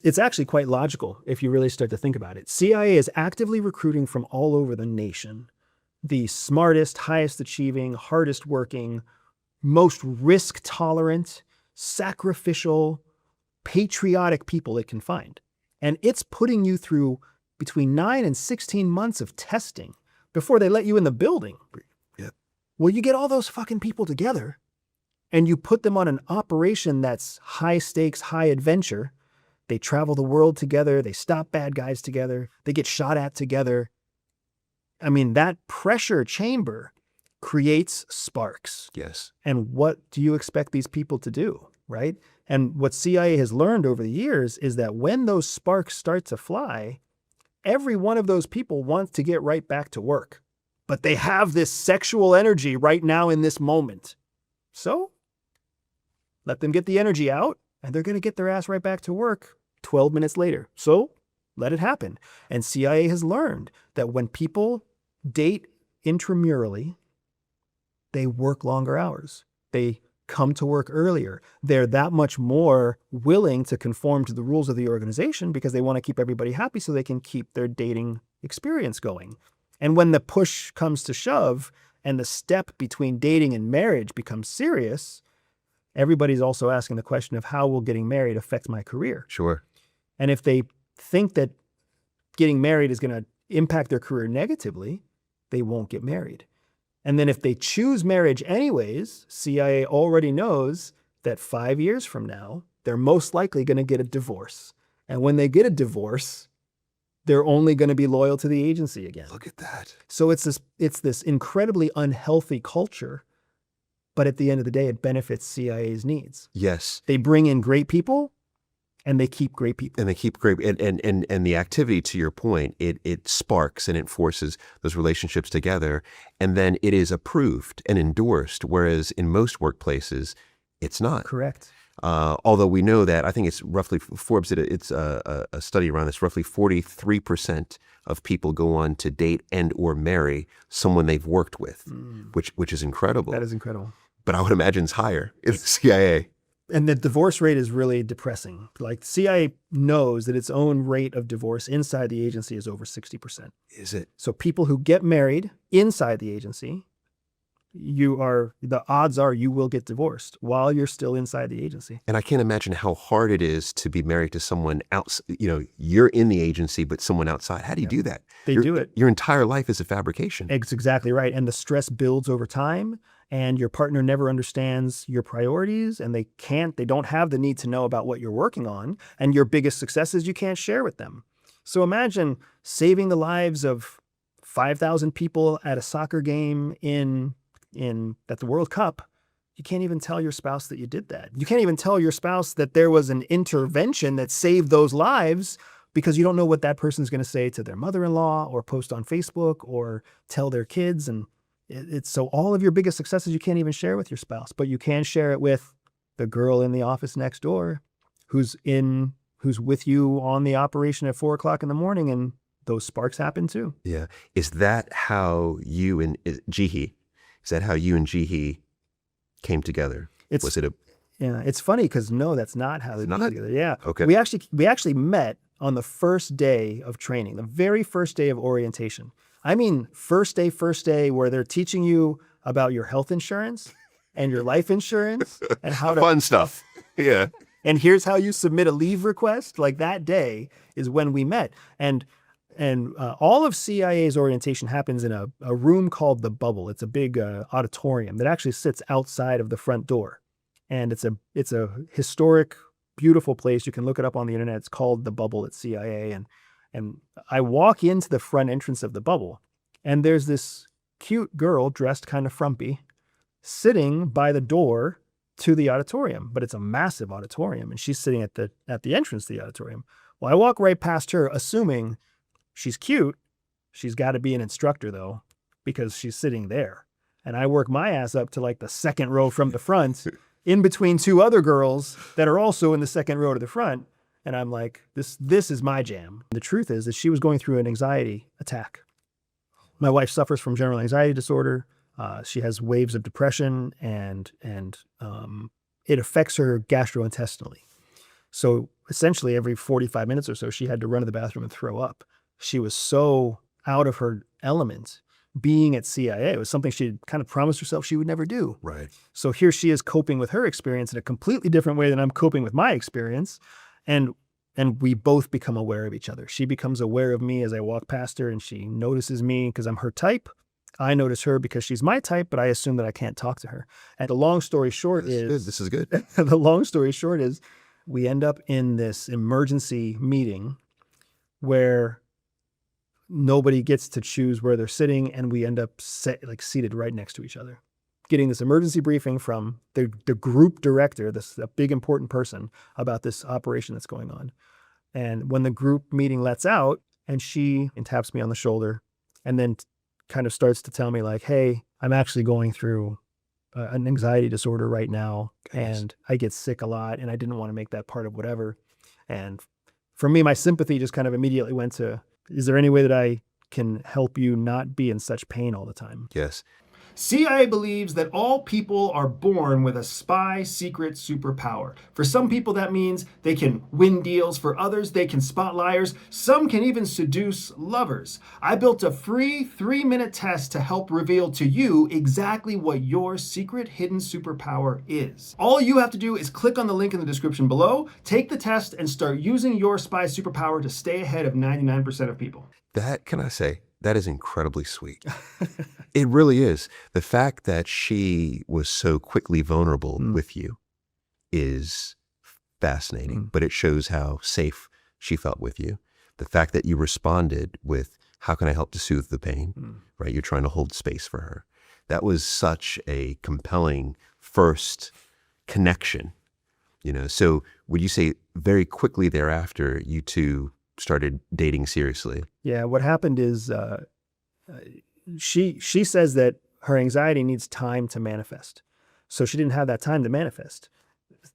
It's actually quite logical if you really start to think about it. CIA is actively recruiting from all over the nation the smartest, highest achieving, hardest working, most risk tolerant, sacrificial, patriotic people it can find. And it's putting you through between 9 and 16 months of testing before they let you in the building. Yeah. Well, you get all those fucking people together and you put them on an operation that's high stakes, high adventure. They travel the world together. They stop bad guys together. They get shot at together. I mean, that pressure chamber creates sparks. Yes. And what do you expect these people to do, right? And what CIA has learned over the years is that when those sparks start to fly, every one of those people wants to get right back to work. But they have this sexual energy right now in this moment. So let them get the energy out, and they're going to get their ass right back to work 12 minutes later. So let it happen. And CIA has learned that when people date intramurally, they work longer hours. They come to work earlier. They're that much more willing to conform to the rules of the organization because they want to keep everybody happy so they can keep their dating experience going. And when the push comes to shove and the step between dating and marriage becomes serious, everybody's also asking the question of how will getting married affect my career? Sure. And if they think that getting married is going to impact their career negatively, they won't get married. And then if they choose marriage anyways, CIA already knows that 5 years from now, they're most likely going to get a divorce. And when they get a divorce, they're only going to be loyal to the agency again. Look at that. So it's this incredibly unhealthy culture, but at the end of the day, it benefits CIA's needs. Yes. They bring in great people, and they keep great people. And they keep great, and the activity, to your point, it sparks and it forces those relationships together, and then it is approved and endorsed, whereas in most workplaces, it's not. Correct. Although we know that, I think it's roughly, Forbes did it's a study around this, roughly 43% of people go on to date and or marry someone they've worked with, which is incredible. That is incredible. But I would imagine it's higher in the CIA. And the divorce rate is really depressing. Like CIA knows that its own rate of divorce inside the agency is over 60%. Is it? So people who get married inside the agency, the odds are you will get divorced while you're still inside the agency. And I can't imagine how hard it is to be married to someone else. You know, you're in the agency, but someone outside. How do you do that? They do it. Your entire life is a fabrication. It's exactly right. And the stress builds over time, and your partner never understands your priorities, and they don't have the need to know about what you're working on, and your biggest successes you can't share with them. So imagine saving the lives of 5,000 people at a soccer game at the World Cup. You can't even tell your spouse that you did that. You can't even tell your spouse that there was an intervention that saved those lives because you don't know what that person's going to say to their mother-in-law or post on Facebook or tell their kids. And it's so all of your biggest successes you can't even share with your spouse, but you can share it with the girl in the office next door who's with you on the operation at 4 o'clock in the morning, and those sparks happen too. Yeah. Is that how you and Jihi came together? Yeah, it's funny because no, that's not how they came together. Yeah. Okay. We actually met on the first day of training, the very first day of orientation. I mean, first day where they're teaching you about your health insurance and your life insurance and how to fun stuff. Yeah. And here's how you submit a leave request. Like that day is when we met. And all of CIA's orientation happens in a room called the Bubble. It's a big auditorium that actually sits outside of the front door. And it's a historic, beautiful place. You can look it up on the internet. It's called the Bubble at CIA. And I walk into the front entrance of the Bubble, and there's this cute girl dressed kind of frumpy sitting by the door to the auditorium. But it's a massive auditorium, and she's sitting at the entrance to the auditorium. Well, I walk right past her, assuming she's cute. She's got to be an instructor, though, because she's sitting there. And I work my ass up to like the second row from the front, in between two other girls that are also in the second row to the front. And I'm like, this is my jam. The truth is that she was going through an anxiety attack. My wife suffers from general anxiety disorder. She has waves of depression, and it affects her gastrointestinally. So essentially every 45 minutes or so, she had to run to the bathroom and throw up. She was so out of her element being at CIA. It was something she had kind of promised herself she would never do. Right. So here she is coping with her experience in a completely different way than I'm coping with my experience. And we both become aware of each other. She becomes aware of me as I walk past her, and she notices me because I'm her type. I notice her because she's my type, but I assume that I can't talk to her. And the long story short This is good. the long story short is we end up in this emergency meeting where nobody gets to choose where they're sitting, and we end up seated right next to each other, getting this emergency briefing from the group director, a big important person, about this operation that's going on. And when the group meeting lets out, and she taps me on the shoulder and then kind of starts to tell me like, hey, I'm actually going through an anxiety disorder right now, and I get sick a lot, and I didn't want to make that part of whatever. And for me, my sympathy just kind of immediately went to, is there any way that I can help you not be in such pain all the time? Yes. CIA believes that all people are born with a spy secret superpower. For some people, that means they can win deals. For others, they can spot liars. Some can even seduce lovers. I built a free 3-minute test to help reveal to you exactly what your secret hidden superpower is. All you have to do is click on the link in the description below, take the test, and start using your spy superpower to stay ahead of 99% of people. That, can I say, that is incredibly sweet. It really is. The fact that she was so quickly vulnerable with you is fascinating, but it shows how safe she felt with you. The fact that you responded with, how can I help to soothe the pain, right? You're trying to hold space for her. That was such a compelling first connection, So would you say very quickly thereafter, you two started dating seriously? Yeah, what happened is she says that her anxiety needs time to manifest. So she didn't have that time to manifest.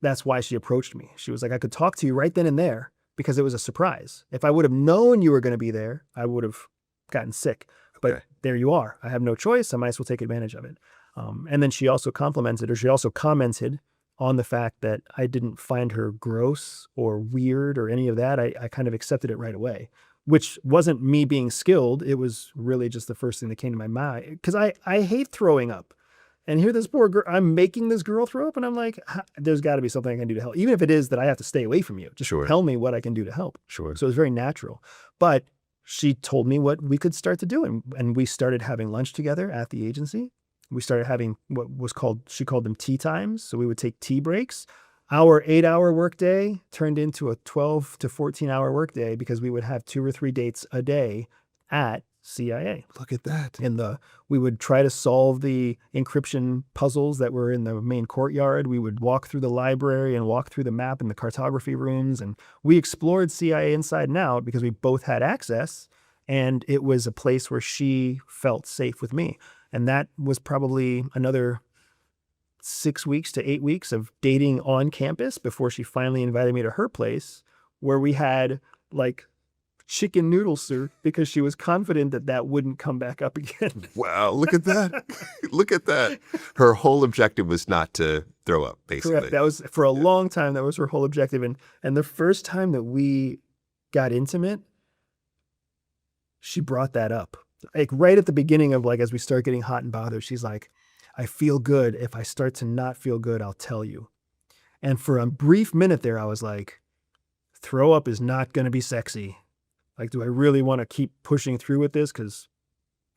That's why she approached me. She was like, I could talk to you right then and there because it was a surprise. If I would have known you were going to be there, I would have gotten sick. But there you are. I have no choice. I might as well take advantage of it. And then she also commented on the fact that I didn't find her gross or weird or any of that. I kind of accepted it right away, which wasn't me being skilled. It was really just the first thing that came to my mind, because I hate throwing up. And here this poor girl, I'm making this girl throw up, and I'm like, there's got to be something I can do to help. Even if it is that I have to stay away from you, just tell me what I can do to help. Sure. So it was very natural. But she told me what we could start to do, and we started having lunch together at the agency. We started having what was she called them tea times. So we would take tea breaks. Our 8-hour workday turned into a 12 to 14-hour workday because we would have 2 or 3 dates a day at CIA. Look at that. We would try to solve the encryption puzzles that were in the main courtyard. We would walk through the library and walk through the map in the cartography rooms. And we explored CIA inside and out because we both had access. And it was a place where she felt safe with me. And that was probably another 6 weeks to 8 weeks of dating on campus before she finally invited me to her place, where we had like chicken noodle soup because she was confident that that wouldn't come back up again. Wow, look at that. Look at that. Her whole objective was not to throw up, basically. Correct. That was, for a long time, that was her whole objective. And the first time that we got intimate, she brought that up. Like right at the beginning of as we start getting hot and bothered, she's like, I feel good. If I start to not feel good, I'll tell you. And for a brief minute there, I was like, throw up is not going to be sexy. Like, do I really want to keep pushing through with this? Because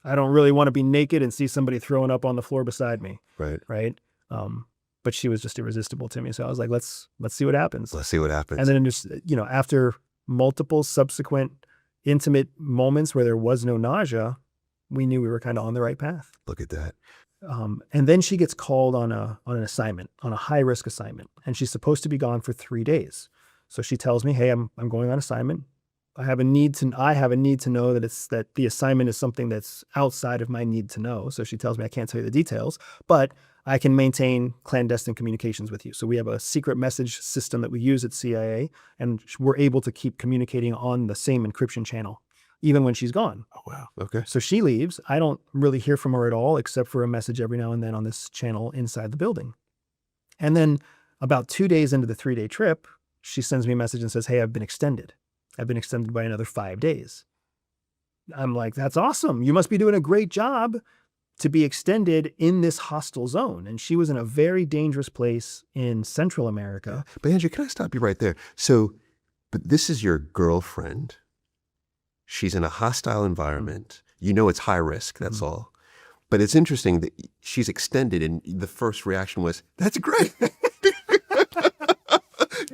I don't really want to be naked and see somebody throwing up on the floor beside me. Right. Right. But she was just irresistible to me. So I was like, let's see what happens. Let's see what happens. And then just, after multiple subsequent intimate moments where there was no nausea, we knew we were kind of on the right path. Look at that. And then she gets called on an assignment, on a high risk assignment, and she's supposed to be gone for 3 days. So she tells me, hey, I'm going on assignment. I have a need to know that the assignment is something that's outside of my need to know. So she tells me I can't tell you the details, but I can maintain clandestine communications with you. So we have a secret message system that we use at CIA, and we're able to keep communicating on the same encryption channel, even when she's gone. Oh, wow. Okay. So she leaves. I don't really hear from her at all, except for a message every now and then on this channel inside the building. And then about 2 days into the 3-day trip, she sends me a message and says, "Hey, I've been extended. I've been extended by another 5 days." I'm like, "That's awesome. You must be doing a great job to be extended in this hostile zone." And she was in a very dangerous place in Central America. But Andrew, can I stop you right there? So, but this is your girlfriend. She's in a hostile environment. You know it's high risk, that's all. But it's interesting that she's extended and the first reaction was, "That's great.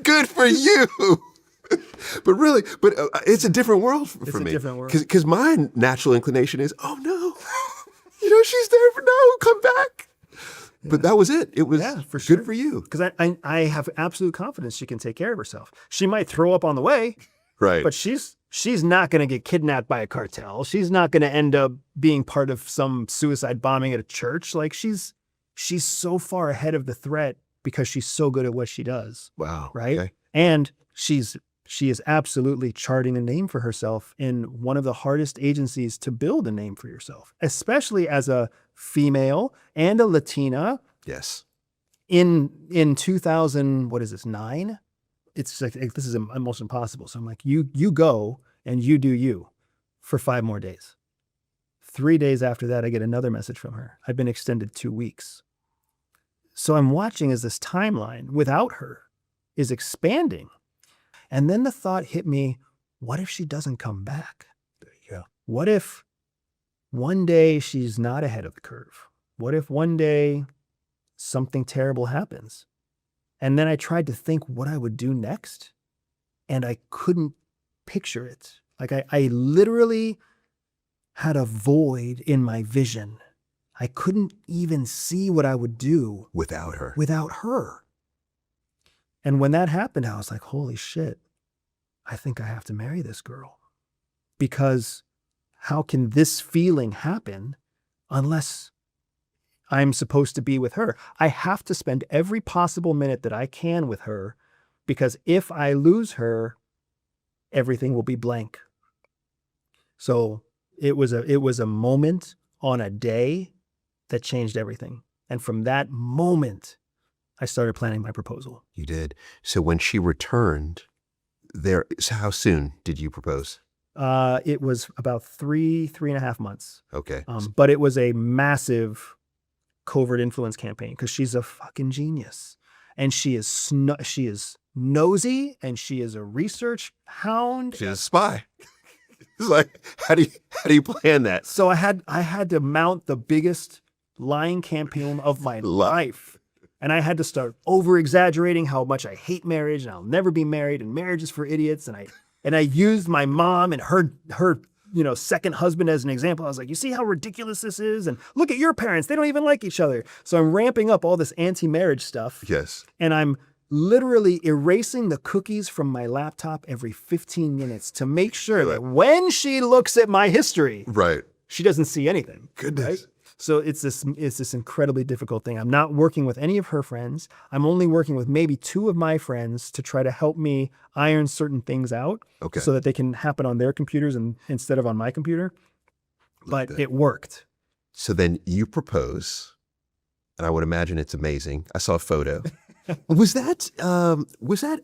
Good for you." But really, it's a different world for me. It's a different world. Because my natural inclination is, "Oh no, she's there for no, come back." But that was it. It was for sure. good for you. Because I have absolute confidence she can take care of herself. She might throw up on the way, Right. but she's not going to get kidnapped by a cartel. She's not going to end up being part of some suicide bombing at a church. Like she's so far ahead of the threat because she's so good at what she does. Wow. Right. Okay. And she is absolutely charting a name for herself in one of the hardest agencies to build a name for yourself, especially as a female and a Latina Yes. in 2000, what is this, 9? It's like, this is almost impossible. So I'm like, you go and you do you for 5 more days. 3 days after that, I get another message from her. I've been extended 2 weeks. So I'm watching as this timeline without her is expanding. And then the thought hit me, what if she doesn't come back? There you go. What if one day she's not ahead of the curve? What if one day something terrible happens? And then I tried to think what I would do next, and I couldn't picture it. Like I literally had a void in my vision. I couldn't even see what I would do Without her. without her. And when that happened, I was like, holy shit, I think I have to marry this girl. Because how can this feeling happen unless I'm supposed to be with her? I have to spend every possible minute that I can with her, because if I lose her, everything will be blank. So it was a moment on a day that changed everything. And from that moment, I started planning my proposal. You did. So when she returned, so how soon did you propose? It was about 3.5 months. Okay. But it was a massive covert influence campaign because she's a fucking genius. And she is nosy, and she is a research hound. She's a spy. It's like, how do you plan that? So I had to mount the biggest lying campaign of my life. And I had to start over-exaggerating how much I hate marriage and I'll never be married and marriage is for idiots. And I used my mom and her second husband as an example. I was like, you see how ridiculous this is? And look at your parents. They don't even like each other. So I'm ramping up all this anti-marriage stuff. Yes. And I'm literally erasing the cookies from my laptop every 15 minutes to make sure that when she looks at my history, Right. she doesn't see anything. Goodness. Right? So it's this incredibly difficult thing. I'm not working with any of her friends. I'm only working with maybe 2 of my friends to try to help me iron certain things out, Okay. so that they can happen on their computers instead of on my computer. But it worked. So then you propose, and I would imagine it's amazing. I saw a photo. Was that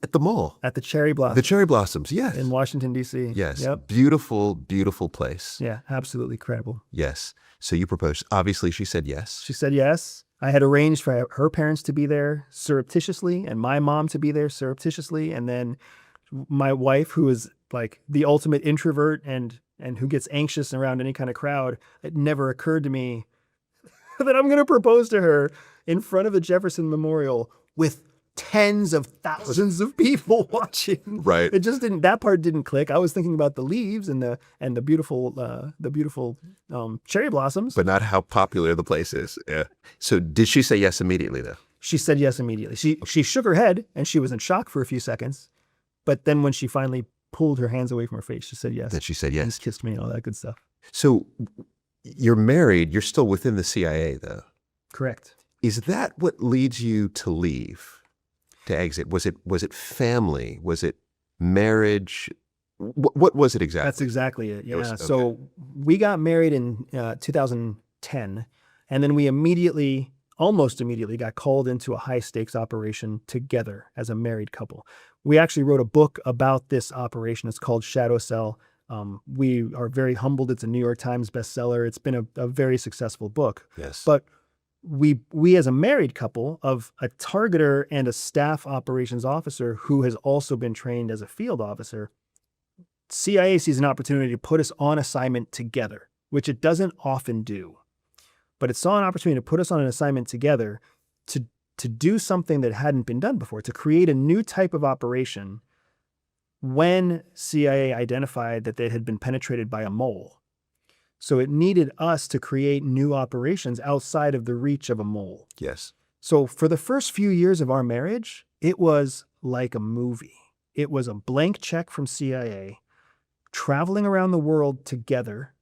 at the mall? At the Cherry Blossom The Cherry Blossoms, yes. in Washington, D.C. Yes. Yep. Beautiful, beautiful place. Yeah, absolutely incredible. Yes. So you proposed. Obviously, she said yes. She said yes. I had arranged for her parents to be there surreptitiously and my mom to be there surreptitiously. And then my wife, who is like the ultimate introvert and who gets anxious around any kind of crowd, it never occurred to me that I'm going to propose to her in front of the Jefferson Memorial with tens of thousands of people watching. Right. It just didn't. That part didn't click. I was thinking about the leaves and the beautiful cherry blossoms. But not how popular the place is. Yeah. So did she say yes immediately, though? She said yes immediately. She shook her head and she was in shock for a few seconds, but then when she finally pulled her hands away from her face, she said yes. Then she said And yes. kissed me and all that good stuff. So you're married. You're still within the CIA, though. Correct. Is that what leads you to leave, to exit? Was it family? Was it marriage? What was it exactly? That's exactly it. Yeah. was- okay. So we got married in 2010, and then we almost immediately got called into a high stakes operation together as a married couple. We actually wrote a book about this operation. It's called Shadow Cell. We are very humbled. It's a New York Times bestseller. It's been a very successful book. Yes. But we as a married couple of a targeter and a staff operations officer who has also been trained as a field officer, CIA sees an opportunity to put us on assignment together, which it doesn't often do. But it saw an opportunity to put us on an assignment together to do something that hadn't been done before, to create a new type of operation when CIA identified that they had been penetrated by a mole. So it needed us to create new operations outside of the reach of a mole. Yes. So for the first few years of our marriage, it was like a movie. It was a blank check from CIA, traveling around the world together,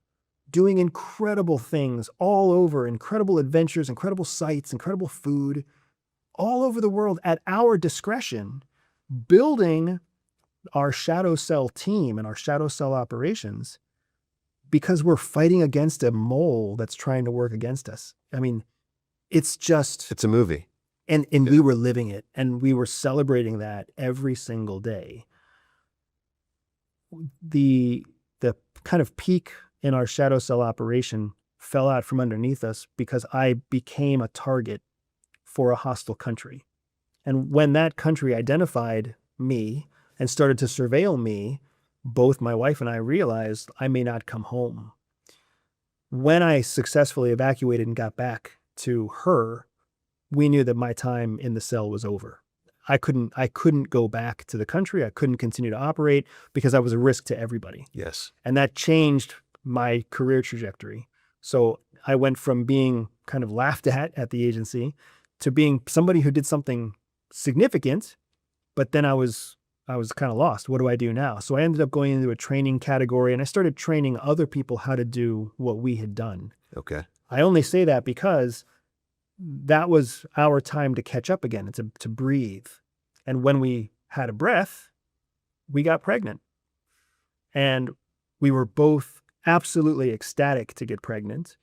doing incredible things all over, incredible adventures, incredible sights, incredible food, all over the world at our discretion, building our Shadow Cell team and our Shadow Cell operations because we're fighting against a mole that's trying to work against us. I mean, it's a movie. And we were living it, and we were celebrating that every single day. The kind of peak in our Shadow Cell operation fell out from underneath us because I became a target for a hostile country. And when that country identified me and started to surveil me, both my wife and I realized I may not come home. When I successfully evacuated and got back to her, we knew that my time in the cell was over. I couldn't go back to the country. I couldn't continue to operate because I was a risk to everybody. Yes. And that changed my career trajectory. So I went from being kind of laughed at the agency to being somebody who did something significant, but then I was kind of lost. What do I do now? So I ended up going into a training category, and I started training other people how to do what we had done. Okay. I only say that because that was our time to catch up again, to breathe. And when we had a breath, we got pregnant. And we were both absolutely ecstatic to get pregnant.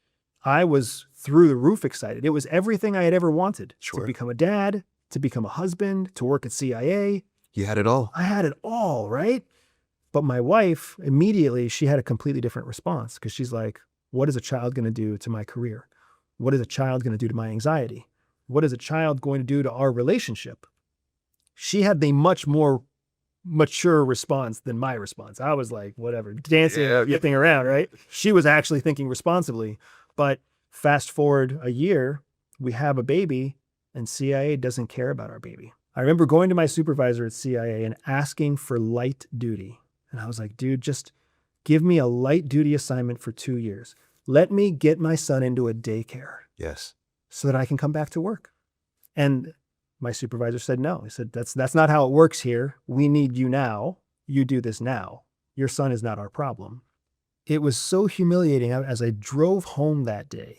I was through the roof excited. It was everything I had ever wanted. Sure. To become a dad, to become a husband, to work at CIA. You had it all. I had it all, right? But my wife, immediately, she had a completely different response because she's like, what is a child going to do to my career? What is a child going to do to my anxiety? What is a child going to do to our relationship? She had the much more mature response than my response. I was like, whatever, dancing, yipping around, right? She was actually thinking responsibly. But fast forward a year, we have a baby, and CIA doesn't care about our baby. I remember going to my supervisor at CIA and asking for light duty. And I was like, dude, just give me a light duty assignment for 2 years. Let me get my son into a daycare. Yes. So that I can come back to work. And my supervisor said no. He said, that's not how it works here. We need you now. You do this now. Your son is not our problem. It was so humiliating. As I drove home that day,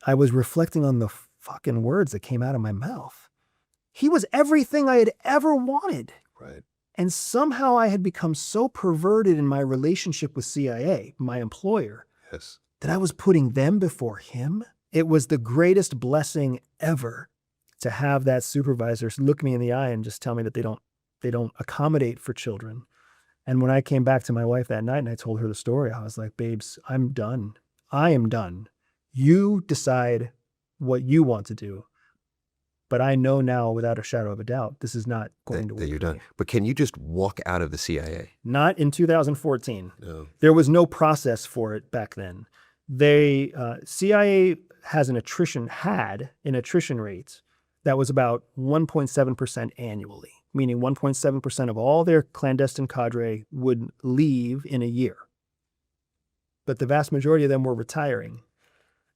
I was reflecting on the fucking words that came out of my mouth. He was everything I had ever wanted. Right. And somehow I had become so perverted in my relationship with CIA, my employer, Yes. that I was putting them before him. It was the greatest blessing ever to have that supervisor look me in the eye and just tell me that they don't accommodate for children. And when I came back to my wife that night and I told her the story, I was like, babes, I'm done. I am done. You decide what you want to do. But I know now without a shadow of a doubt, this is not going to work. That you're done. But can you just walk out of the CIA? Not in 2014. No. There was no process for it back then. CIA had an attrition rate that was about 1.7% annually, meaning 1.7% of all their clandestine cadre would leave in a year. But the vast majority of them were retiring.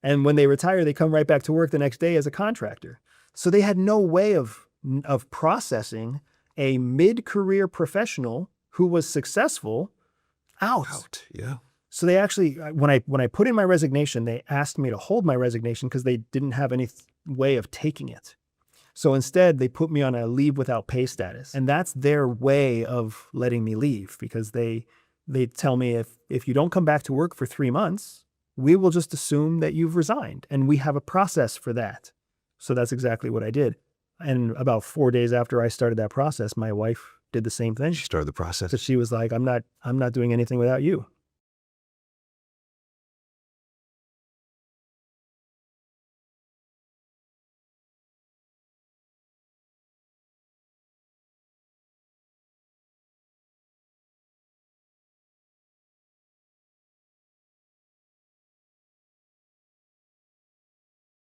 And when they retire, they come right back to work the next day as a contractor. So they had no way of processing a mid-career professional who was successful out. Yeah. So they actually, when I put in my resignation, they asked me to hold my resignation because they didn't have any way of taking it. So instead, they put me on a leave without pay status. And that's their way of letting me leave because they tell me if you don't come back to work for 3 months, we will just assume that you've resigned. And we have a process for that. So that's exactly what I did. And about 4 days after I started that process, my wife did the same thing. She started the process. So she was like, I'm not doing anything without you.